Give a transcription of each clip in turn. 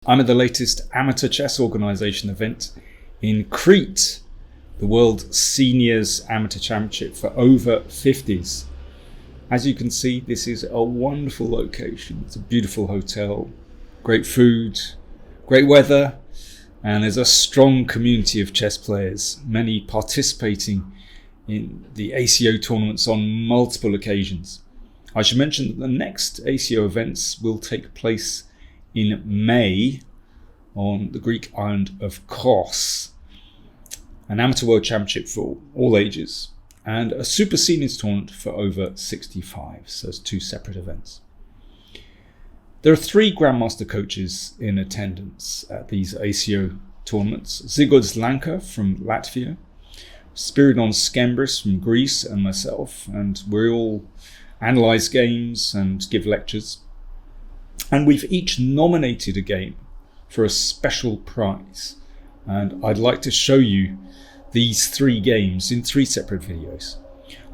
I'm at the latest amateur chess organisation event in Crete, the World Seniors Amateur Championship for over 50s. As you can see, this is a wonderful location. It's a beautiful hotel, great food, great weather, and there's a strong community of chess players, many participating in the ACO tournaments on multiple occasions. I should mention that the next ACO events will take place in May on the Greek island of Kos, an amateur world championship for all ages, and a super seniors tournament for over 65, so it's two separate events. There are 3 grandmaster coaches in attendance at these ACO tournaments: Zigorz Lanka from Latvia, Spiridon Skembris from Greece, and myself, and we all analyse games and give lectures. And we've each nominated a game for a special prize. And I'd like to show you these 3 games in 3 separate videos.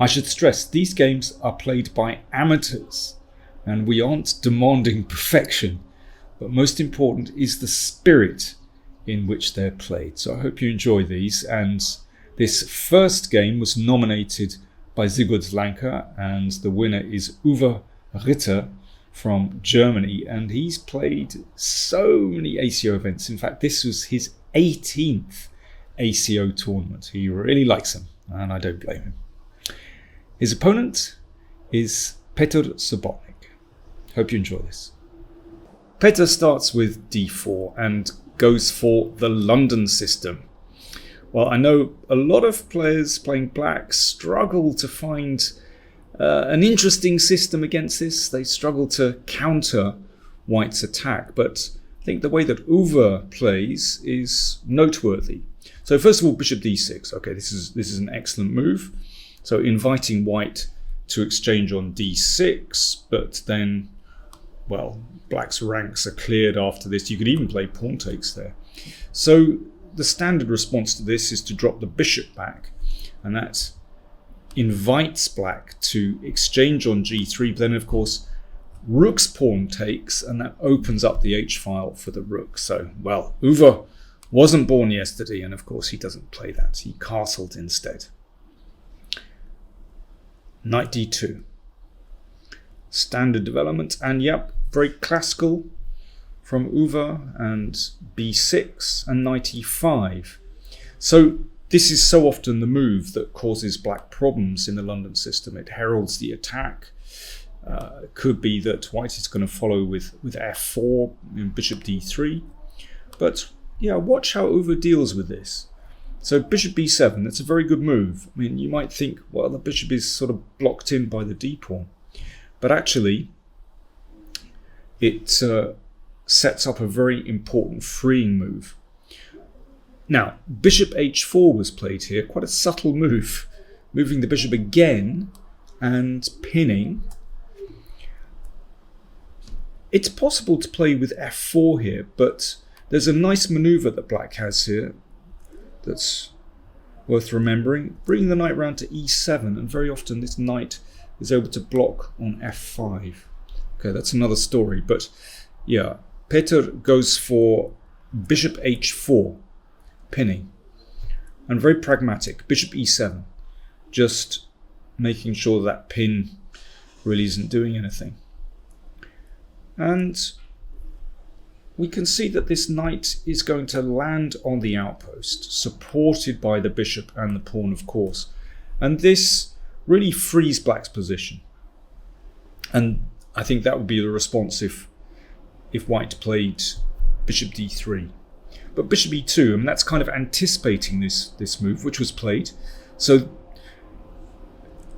I should stress these games are played by amateurs and we aren't demanding perfection, but most important is the spirit in which they're played. So I hope you enjoy these. And this first game was nominated by Zigorz Lanka, and the winner is Uwe Ritter from Germany, and he's played so many ACO events. In fact, this was his 18th ACO tournament. He really likes them, and I don't blame him. His opponent is Petr Sobotnik. Hope you enjoy this. Petr starts with d4 and goes for the London system. Well, I know a lot of players playing black struggle to find an interesting system against this. They struggle to counter white's attack, but I think the way that Uwe plays is noteworthy. So first of all, bishop d6. Okay, this is an excellent move. So inviting white to exchange on d6, but then, well, black's ranks are cleared after this. You could even play pawn takes there. So the standard response to this is to drop the bishop back, and that invites black to exchange on g3, but then of course rook's pawn takes, and that opens up the h-file for the rook. So, well, Uwe wasn't born yesterday, and of course he doesn't play that. He castled instead. Knight d2. Standard development, and yep, very classical from Uwe, and b6 and knight e5. So this is so often the move that causes black problems in the London system. It heralds the attack. It could be that white is going to follow with f4 and bishop d3. But yeah, watch how Uwe deals with this. So bishop b7, that's a very good move. I mean, you might think, well, the bishop is sort of blocked in by the d-pawn. But actually, it sets up a very important freeing move. Now, bishop h4 was played here, quite a subtle move, moving the bishop again and pinning. It's possible to play with f4 here, but there's a nice maneuver that black has here that's worth remembering. Bringing the knight round to e7, and very often this knight is able to block on f5. Okay, that's another story, but yeah, Petr goes for bishop h4. Pinning, and very pragmatic. Bishop e7, just making sure that pin really isn't doing anything. And we can see that this knight is going to land on the outpost, supported by the bishop and the pawn, of course. And this really frees black's position. And I think that would be the response if white played bishop d3. But bishop e2, I mean, that's kind of anticipating this move, which was played. So,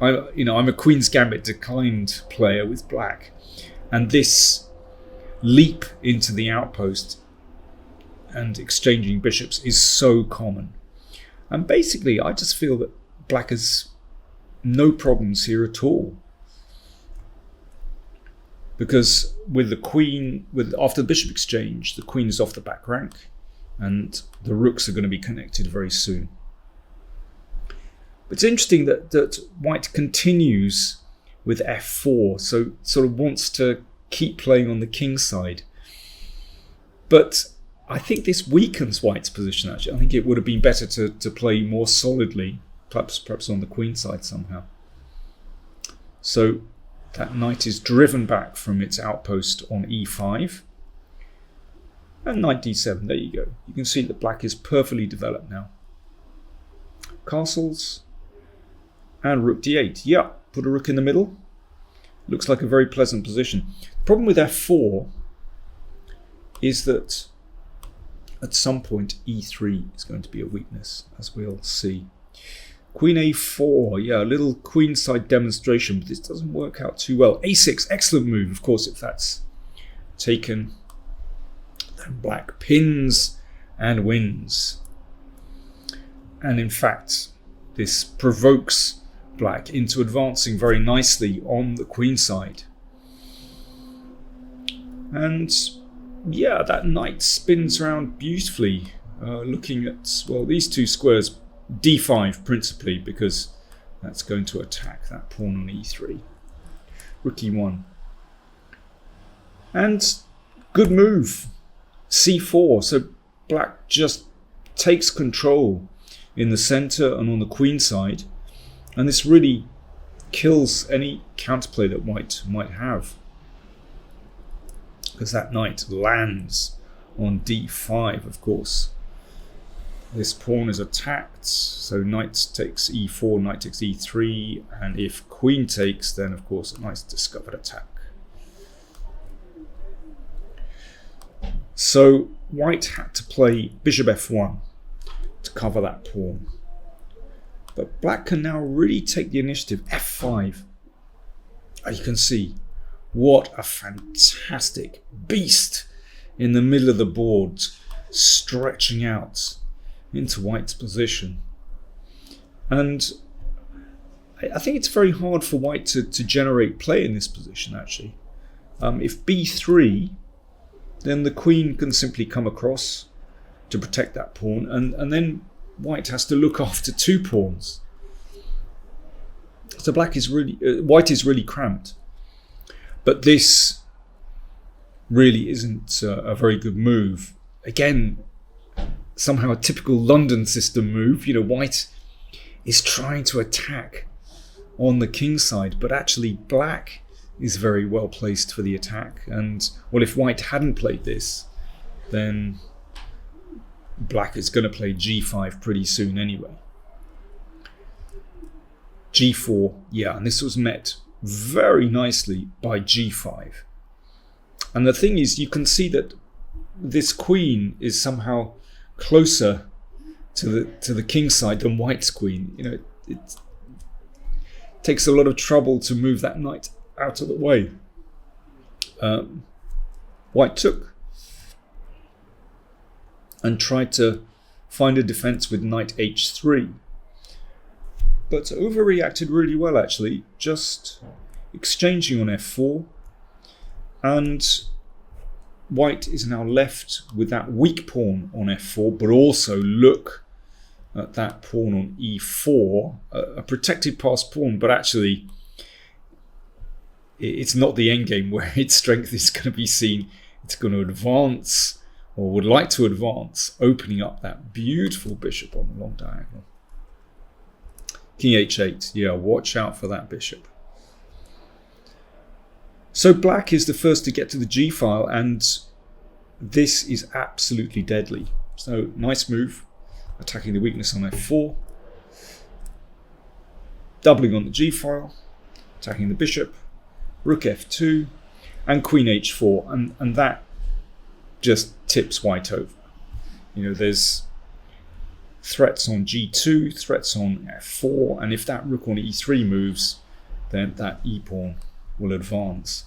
I'm a Queen's Gambit declined player with black, and this leap into the outpost and exchanging bishops is so common. And basically, I just feel that black has no problems here at all, because with the queen, after the bishop exchange, the queen is off the back rank, and the rooks are going to be connected very soon. It's interesting that white continues with f4, so sort of wants to keep playing on the king side. But I think this weakens white's position, actually. I think it would have been better to play more solidly, perhaps on the queen side somehow. So that knight is driven back from its outpost on e5. And knight d7, there you go. You can see that black is perfectly developed now. Castles. And rook d8. Yeah, put a rook in the middle. Looks like a very pleasant position. The problem with f4 is that at some point e3 is going to be a weakness, as we'll see. Queen a4, yeah, a little queenside demonstration, but this doesn't work out too well. a6, excellent move, of course, if that's taken. Then black pins and wins. And in fact, this provokes black into advancing very nicely on the queen side. And yeah, that knight spins around beautifully, looking at, well, these two squares, d5 principally, because that's going to attack that pawn on e3. Rook e1. And good move, c4. So black just takes control in the center and on the queen side. And this really kills any counterplay that white might have, because that knight lands on d5, of course. This pawn is attacked, so knight takes e4, knight takes e3, and if queen takes, then of course a nice discovered attack. So white had to play bishop f1 to cover that pawn. But black can now really take the initiative. f5. You can see what a fantastic beast in the middle of the board, stretching out into white's position. And I think it's very hard for white to generate play in this position, actually. If b3, then the queen can simply come across to protect that pawn, and then white has to look after two pawns. So white is really cramped. But this really isn't a very good move. Again, somehow a typical London system move. You know, white is trying to attack on the king side, but actually black is very well placed for the attack. And well, if white hadn't played this, then black is going to play g5 pretty soon anyway. g4, yeah, and this was met very nicely by g5. And the thing is, you can see that this queen is somehow closer to the king side than white's queen. You know, it takes a lot of trouble to move that knight out of the way. White took and tried to find a defense with knight h3, but overreacted really well, actually, just exchanging on f4, and white is now left with that weak pawn on f4, but also look at that pawn on e4, a protected passed pawn, but actually it's not the endgame where its strength is going to be seen. It's going to advance, or would like to advance, opening up that beautiful bishop on the long diagonal. King h8, yeah, watch out for that bishop. So black is the first to get to the g file, and this is absolutely deadly. So nice move, attacking the weakness on f4, doubling on the g file, attacking the bishop, rook f2, and queen h4, and that just tips white over. You know, there's threats on g2, threats on f4, and if that rook on e3 moves, then that e pawn will advance.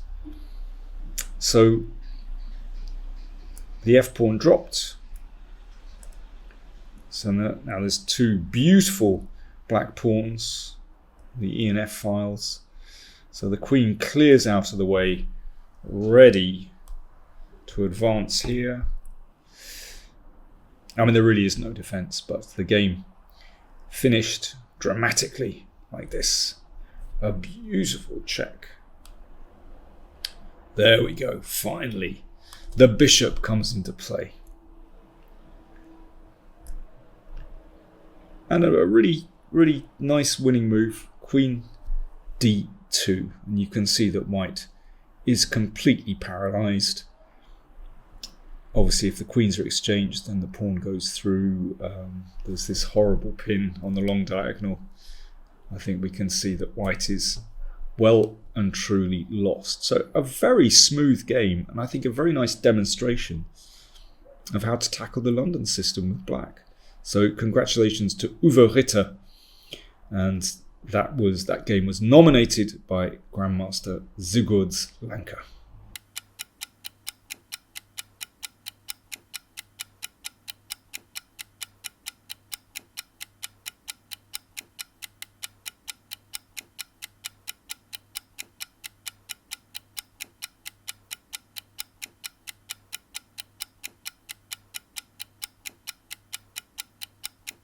So the f pawn dropped. So now there's two beautiful black pawns, the e and f files. So the queen clears out of the way, ready to advance here. I mean, there really is no defense, but the game finished dramatically like this. A beautiful check. There we go, finally. the bishop comes into play. And a really, really nice winning move, Queen D2. And you can see that white is completely paralysed. Obviously, if the queens are exchanged, then the pawn goes through. There's this horrible pin on the long diagonal. I think we can see that white is well and truly lost. So a very smooth game, and I think a very nice demonstration of how to tackle the London system with black. So congratulations to Uwe Ritter, and that game was nominated by Grandmaster Zygorz Lanka.